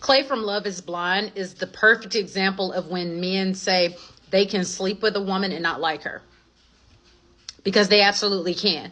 Clay from Love is Blind is the perfect example of when men say they can sleep with a woman and not like her. Because they absolutely can.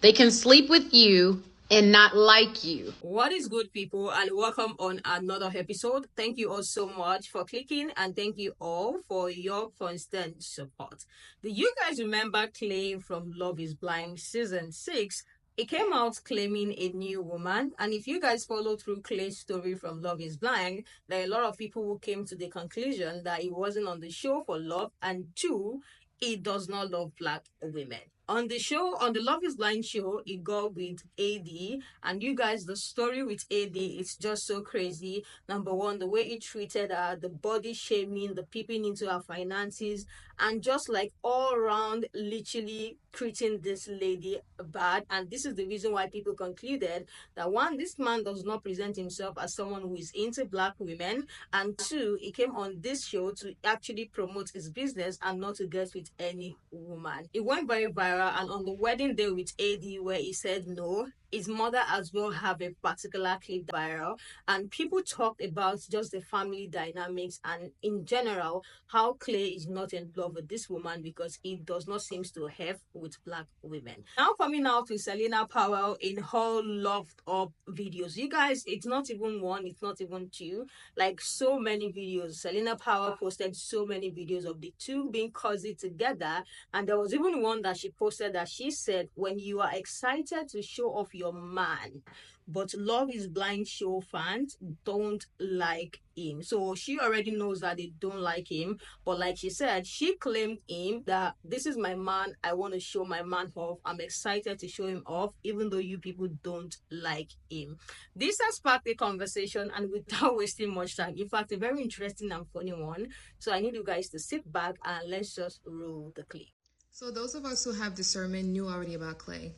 They can sleep with you and not like you. What is good, people, and welcome on another episode. Thank you all so much for clicking, and thank you all for your constant support. Do you guys remember Clay from Love is Blind season 6? It came out claiming a new woman, and if you guys follow through Clay's story from Love is Blind, there are a lot of people who came to the conclusion that he wasn't on the show for love, and two, he does not love black women. On the show, on the Love is Blind show, he got with AD, and you guys, the story with AD is just so crazy. Number one, the way he treated her, the body shaming, the peeping into her finances, and just like all around, literally treating this lady bad. And this is the reason why people concluded that one, this man does not present himself as someone who is into black women, and two, he came on this show to actually promote his business and not to get with any woman. It went very viral, and on the wedding day with AD, where he said no, his mother as well have a particular clip viral, and people talked about just the family dynamics and in general how Clay is not in love with this woman because he does not seem to have with black women. Now coming out with Celina Powell in her loved up videos. You guys, it's not even one, it's not even two, like so many videos. Celina Powell posted so many videos of the two being cozy together, and there was even one that she posted that she said, when you are excited to show off your man, but Love is Blind show fans don't like him. So she already knows that they don't like him, but like she said, she claimed him that this is my man, I want to show my man off, I'm excited to show him off even though you people don't like him. This has sparked a conversation, and without wasting much time, in fact a very interesting and funny one, so I need you guys to sit back and let's just roll the clip. So those of us who have discernment knew already about Clay.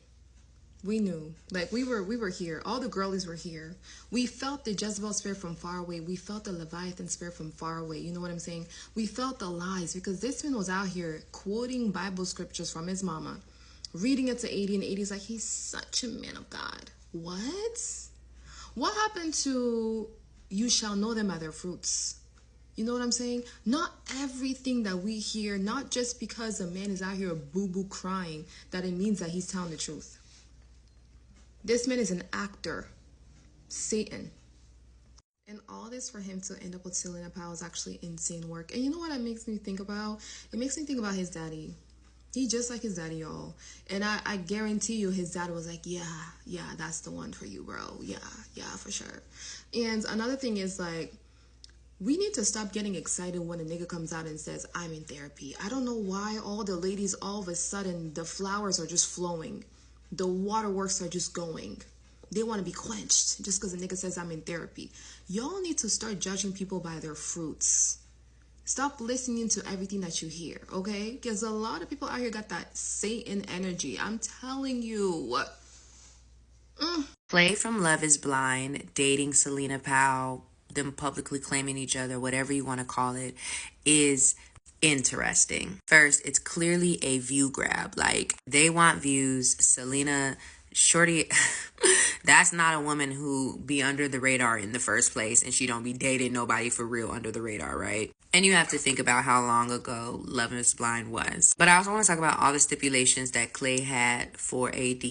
We knew, like we were here. All the girlies were here. We felt the Jezebel spirit from far away. We felt the Leviathan spirit from far away. You know what I'm saying? We felt the lies because this man was out here quoting Bible scriptures from his mama, reading it to 80, and 80's like, he's such a man of God. What happened to you shall know them by their fruits? You know what I'm saying? Not everything that we hear, not just because a man is out here boo-boo crying, that it means that he's telling the truth. This man is an actor, Satan. And all this for him to end up with Selina Powell is actually insane work. And you know what it makes me think about? It makes me think about his daddy. He just like his daddy, y'all. And I guarantee you his dad was like, yeah, that's the one for you, bro. Yeah, for sure. And another thing is like, we need to stop getting excited when a nigga comes out and says, I'm in therapy. I don't know why all the ladies, all of a sudden, the flowers are just flowing. The waterworks are just going. They want to be quenched just because a nigga says I'm in therapy. Y'all need to start judging people by their fruits. Stop listening to everything that you hear, okay? Because a lot of people out here got that Satan energy. I'm telling you. Clay from Love is Blind, dating Celina Powell, them publicly claiming each other, whatever you want to call it, is interesting. First, it's clearly a view grab. Like, they want views. Selena, shorty, that's not a woman who be under the radar in the first place, and she don't be dating nobody for real under the radar, right? And you have to think about how long ago Love is Blind was. But I also want to talk about all the stipulations that Clay had for AD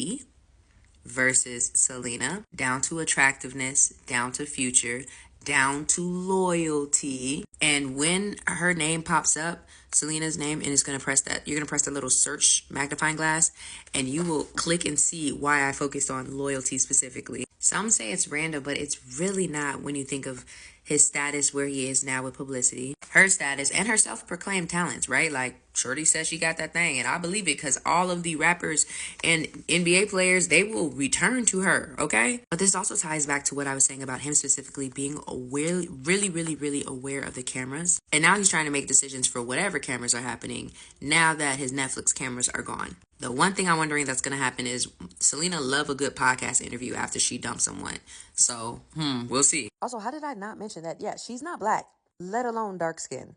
versus Selena, down to attractiveness, down to future, down to loyalty. And when her name pops up, Selena's name, and it's going to press that, you're going to press the little search magnifying glass, and you will click and see why I focused on loyalty specifically. Some say it's random, but it's really not when you think of his status where he is now with publicity, her status, and her self-proclaimed talents, right? Like, Shorty says she got that thing, and I believe it because all of the rappers and NBA players, they will return to her, okay? But this also ties back to what I was saying about him specifically being aware, really aware of the cameras. And now he's trying to make decisions for whatever cameras are happening now that his Netflix cameras are gone. The one thing I'm wondering that's going to happen is Selena love a good podcast interview after she dumps someone. So, we'll see. Also, how did I not mention that? Yeah, she's not black, let alone dark skin.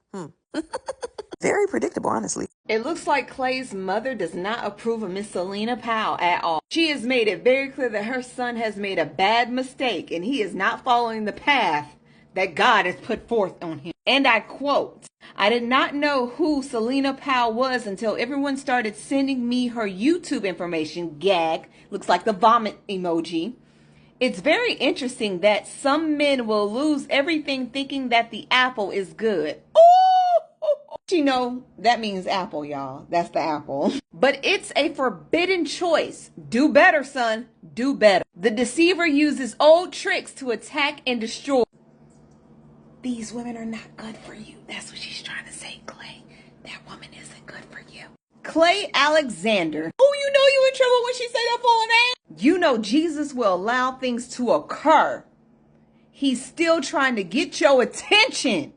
Very predictable, honestly. It looks like Clay's mother does not approve of Miss Celina Powell at all. She has made it very clear that her son has made a bad mistake and he is not following the path that God has put forth on him. And I quote, I did not know who Celina Powell was until everyone started sending me her YouTube information. Gag. Looks like the vomit emoji. It's very interesting that some men will lose everything thinking that the apple is good. Oh, you know, that means apple, y'all. That's the apple. But it's a forbidden choice. Do better, son. Do better. The deceiver uses old tricks to attack and destroy. These women are not good for you. That's what she's trying to say, Clay. That woman isn't good for you. Clay Alexander. Oh, you know you in trouble when she say that full name. You know Jesus will allow things to occur. He's still trying to get your attention.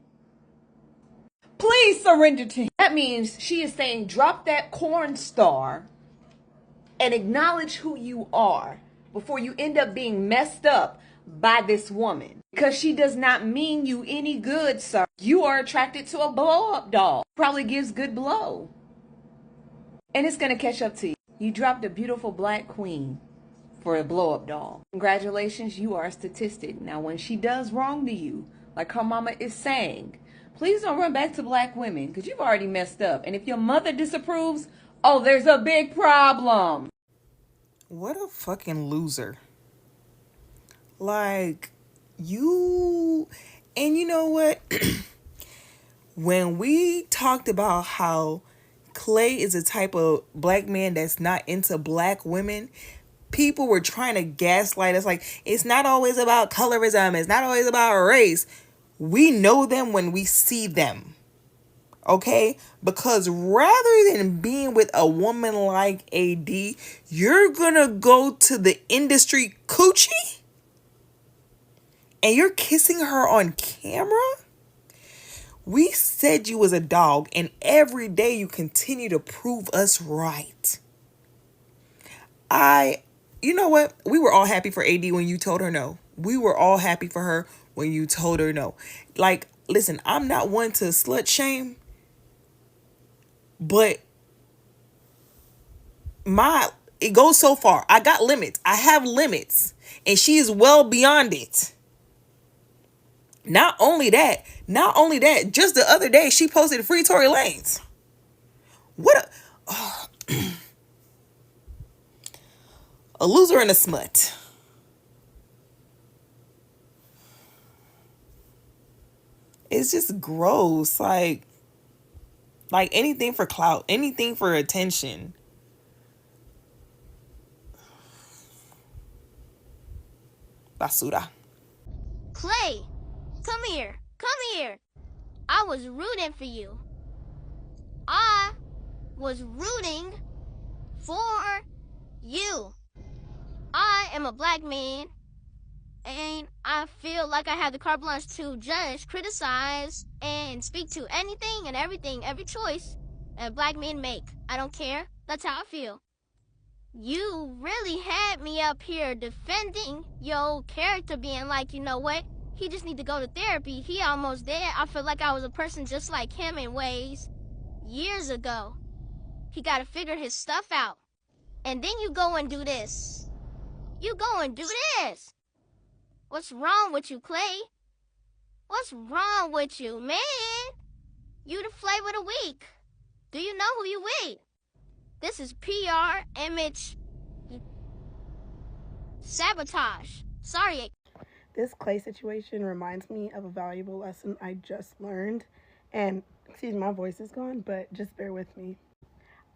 Please surrender to him. That means she is saying drop that corn star and acknowledge who you are before you end up being messed up by this woman. Because she does not mean you any good, sir. You are attracted to a blow-up doll. Probably gives good blow. And it's going to catch up to you. You dropped a beautiful black queen for a blow-up doll. Congratulations, you are a statistic. Now, when she does wrong to you, like her mama is saying, please don't run back to black women because you've already messed up. And if your mother disapproves, oh, there's a big problem. What a fucking loser. Like, you... And you know what? When we talked about how Clay is a type of black man that's not into black women, people were trying to gaslight us like, it's not always about colorism, it's not always about race. We know them when we see them. Okay? Because rather than being with a woman like AD, you're gonna go to the industry coochie? And you're kissing her on camera? We said you was a dog, and every day you continue to prove us right. You know what? We were all happy for AD when you told her no. We were all happy for her when you told her no. Like, listen, I'm not one to slut shame, but it goes so far. I got limits. I have limits, and she is well beyond it. Not only that, just the other day, she posted free Tory Lanez. A loser and a smut. It's just gross. Like anything for clout, anything for attention. Basura. Clay, come here. Come here. I was rooting for you. I was rooting for you. I am a black man, and I feel like I have the carte blanche to judge, criticize, and speak to anything and everything, every choice that black men make. I don't care. That's how I feel. You really had me up here defending your character, being like, you know what? He just need to go to therapy. He almost dead. I feel like I was a person just like him in ways years ago. He got to figure his stuff out. And then you go and do this. You go and do this. What's wrong with you, Clay? What's wrong with you, man? You the flavor of the week. Do you know who you with? This is PR image sabotage. Sorry. This Clay situation reminds me of a valuable lesson I just learned. And, excuse me, my voice is gone, but just bear with me.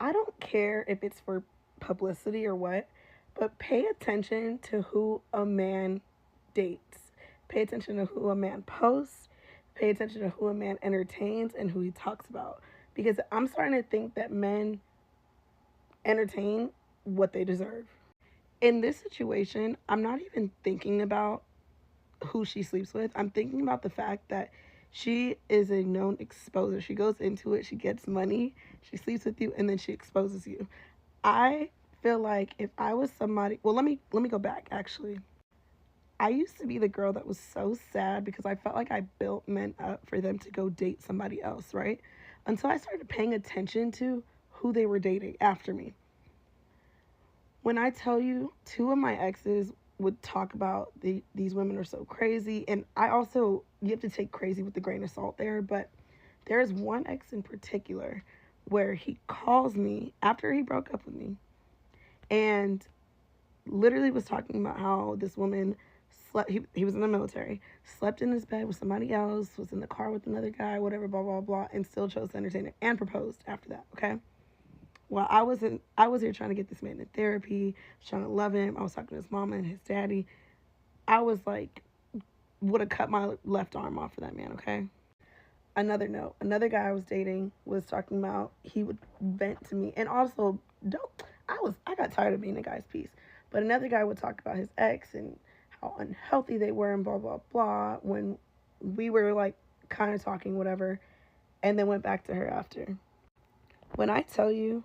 I don't care if it's for publicity or what, but pay attention to who a man dates. Pay attention to who a man posts. Pay attention to who a man entertains and who he talks about. Because I'm starting to think that men entertain what they deserve. In this situation, I'm not even thinking about who she sleeps with. I'm thinking about the fact that she is a known exposer. She goes into it, she gets money, she sleeps with you, and then she exposes you. I feel like if I was somebody, well, let me go back actually. I used to be the girl that was so sad because I felt like I built men up for them to go date somebody else, right? Until I started paying attention to who they were dating after me. When I tell you, 2 of my exes would talk about these women are so crazy. And I also, you have to take crazy with a grain of salt there, but there's one ex in particular where he calls me after he broke up with me and literally was talking about how this woman slept, he was in the military, slept in his bed with somebody else, was in the car with another guy, whatever, blah, blah, blah, and still chose to entertain it and proposed after that, okay? Well, I was here trying to get this man in therapy, trying to love him. I was talking to his mama and his daddy. I was like, would have cut my left arm off for that man, okay? Another note, another guy I was dating was talking about he would vent to me, and also I got tired of being a guy's piece. But another guy would talk about his ex and how unhealthy they were and blah blah blah when we were like kind of talking whatever, and then went back to her after. When I tell you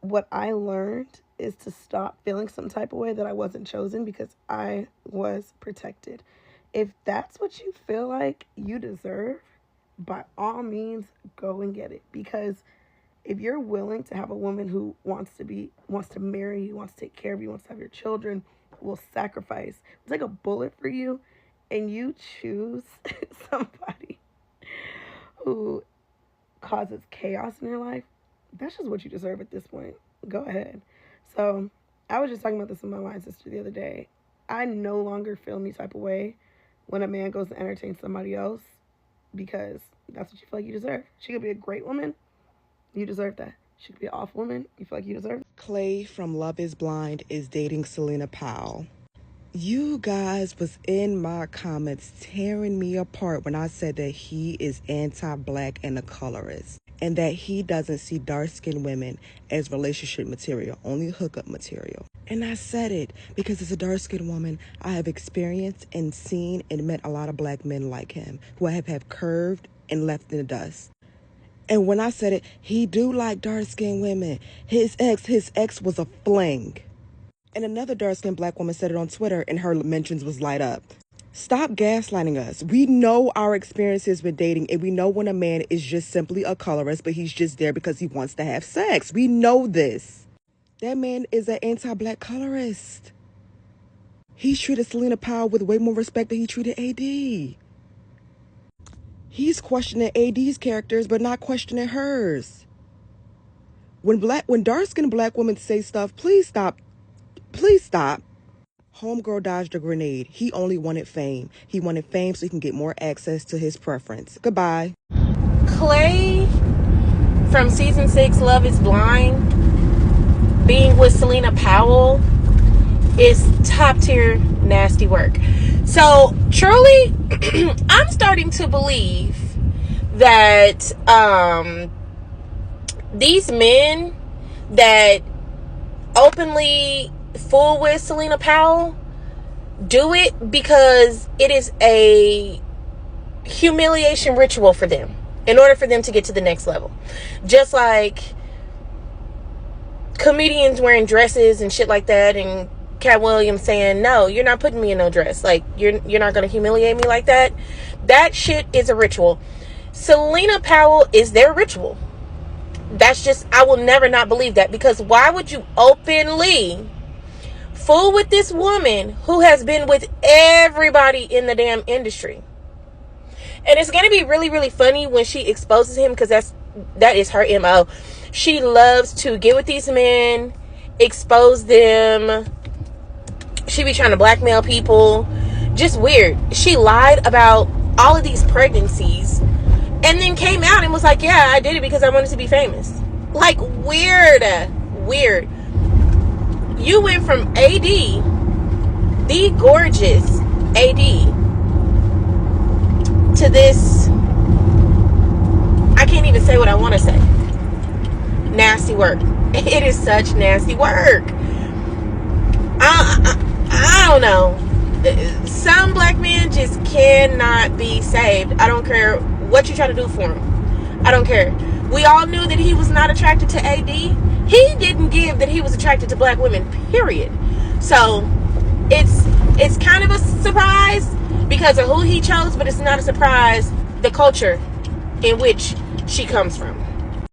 what I learned is to stop feeling some type of way that I wasn't chosen because I was protected. If that's what you feel like you deserve, by all means, go and get it. Because if you're willing to have a woman who wants to marry you, wants to take care of you, wants to have your children, will sacrifice, will take a bullet for you, and you choose somebody who causes chaos in your life, that's just what you deserve at this point. Go ahead. So I was just talking about this with my line sister the other day. I no longer feel any type of way when a man goes to entertain somebody else because that's what you feel like you deserve. She could be a great woman. You deserve that. She could be an awful woman. You feel like you deserve it. Clay from Love is Blind is dating Celina Powell. You guys was in my comments tearing me apart when I said that he is anti-black and a colorist, and that he doesn't see dark-skinned women as relationship material, only hookup material. And I said it because as a dark-skinned woman, I have experienced and seen and met a lot of black men like him who I have curved and left in the dust. And when I said it, he do like dark-skinned women. His ex was a fling. And another dark-skinned black woman said it on Twitter and her mentions was light up. Stop gaslighting us. We know our experiences with dating, and we know when a man is just simply a colorist, but he's just there because he wants to have sex. We know this. That man is an anti-black colorist. He treated Selina Powell with way more respect than he treated AD. He's questioning AD's characters, but not questioning hers. When dark-skinned black women say stuff, please stop. Please stop. Homegirl dodged a grenade. He only wanted fame. He wanted fame so he can get more access to his preference. Goodbye. Clay from season 6, Love is Blind, being with Celina Powell is top tier nasty work. So truly, I'm starting to believe that these men that openly fool with Celina Powell do it because it is a humiliation ritual for them in order for them to get to the next level. Just like comedians wearing dresses and shit like that, and Cat Williams saying, no, you're not putting me in no dress, like you're not going to humiliate me like that. That shit is a ritual. Celina Powell is their ritual. That's just, I will never not believe that, because why would you openly fool with this woman who has been with everybody in the damn industry? And it's going to be really, really funny when she exposes him, because that is her MO. She loves to get with these men, expose them. She be trying to blackmail people. Just weird. She lied about all of these pregnancies and then came out and was like, yeah, I did it because I wanted to be famous. Like, weird. You went from AD, the gorgeous AD, to this, I can't even say what I want to say. Nasty work. It is such nasty work. I don't know. Some black men just cannot be saved. I don't care what you try to do for him. I don't care. We all knew that he was not attracted to AD. He didn't give that he was attracted to black women, period. So it's kind of a surprise because of who he chose, but it's not a surprise the culture in which she comes from.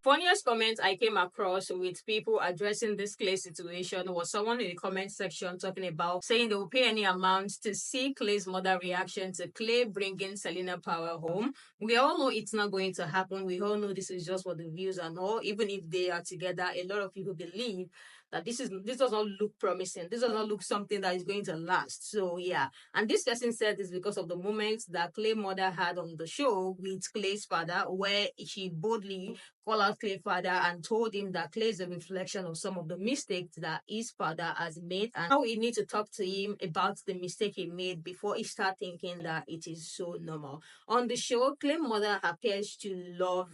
Funniest comment I came across with people addressing this Clay situation was someone in the comment section talking about saying they will pay any amount to see Clay's mother reaction to Clay bringing Celina Powell home. We all know it's not going to happen. We all know this is just for the views and all. Even if they are together, a lot of people believe that this does not look promising. This does not look something that is going to last. So yeah. And this person said this because of the moments that Clay mother had on the show with Clay's father, where she boldly called out Clay's father and told him that Clay is a reflection of some of the mistakes that his father has made, and how he needs to talk to him about the mistake he made before he start thinking that it is so normal. On the show, Clay's mother appears to love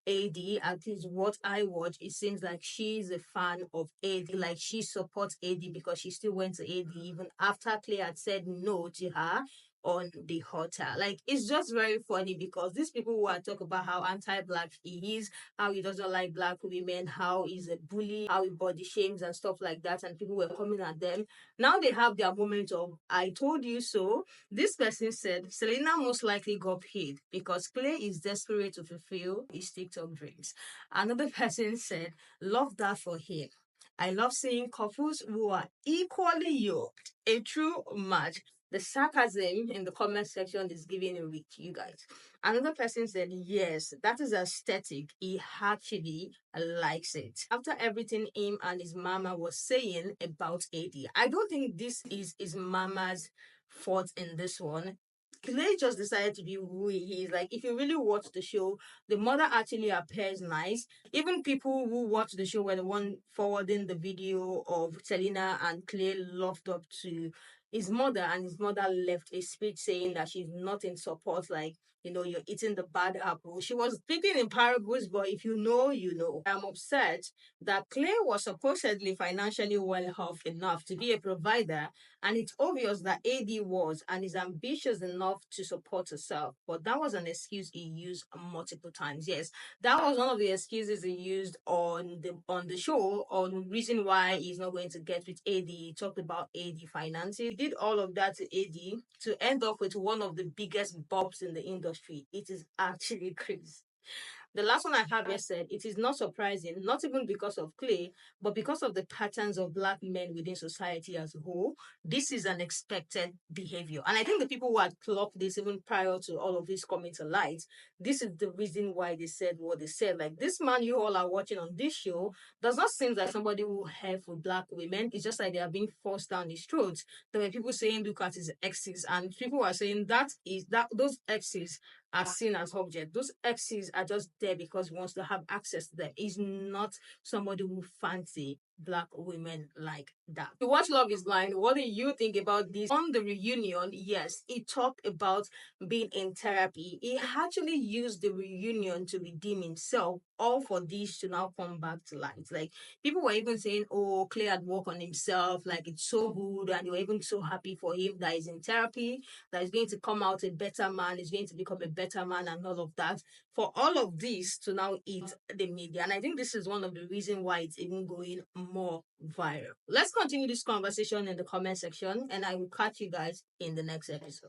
AD. At least what I watch, it seems like she's a fan of AD. Like she supports AD because she still went to AD even after Clay had said no to her on the hotel. Like it's just very funny because these people who are talk about how anti-black he is, how he doesn't like black women, how he's a bully, how he body shames and stuff like that, and people were coming at them. Now they have their moment of "I told you so." This person said Selena most likely got paid because Clay is desperate to fulfill his TikTok dreams. Another person said, love that for him. I love seeing couples who are equally yoked. A true match. The sarcasm in the comment section is giving a week, you guys. Another person said, yes, that is aesthetic. He actually likes it. After everything him and his mama was saying about AD, I don't think this is his mama's fault in this one. Clay just decided to be who he is. Like, if you really watch the show, the mother actually appears nice. Even people who watch the show were the one forwarding the video of Selena and Clay loved up to his mother, and his mother left a speech saying that she's not in support, like, you're eating the bad apple. She was speaking in parables, but if you know, you know. I'm upset that Clay was supposedly financially well off enough to be a provider, and it's obvious that AD was and is ambitious enough to support herself. But that was an excuse he used multiple times. Yes, that was one of the excuses he used on the show on reason why he's not going to get with AD. He talked about AD finances. He did all of that to AD to end up with one of the biggest bobs in the industry. It is actually crazy. The last one I have here said, it is not surprising, not even because of Clay, but because of the patterns of black men within society as a whole. This is an expected behavior. And I think the people who had clocked this even prior to all of this coming to light, this is the reason why they said what they said. Like, this man you all are watching on this show does not seem like somebody who have with black women. It's just like they are being forced down his throat. There were people saying, look at his exes, and people are saying that those exes are seen as objects. Those exes are just there because he wants to have access to them. He's not somebody who fancy black women like that. To watch Love is Blind, what do you think about this? On the reunion, yes, he talked about being in therapy. He actually used the reunion to redeem himself, all for this to now come back to light. Like, people were even saying, oh, Clay had worked on himself, like it's so good, and they were even so happy for him that he's in therapy, that he's going to come out a better man, he's going to become a better man, and all of that. For all of this to now eat the media. And I think this is one of the reasons why it's even going more viral. Let's continue this conversation in the comment section, and I will catch you guys in the next episode.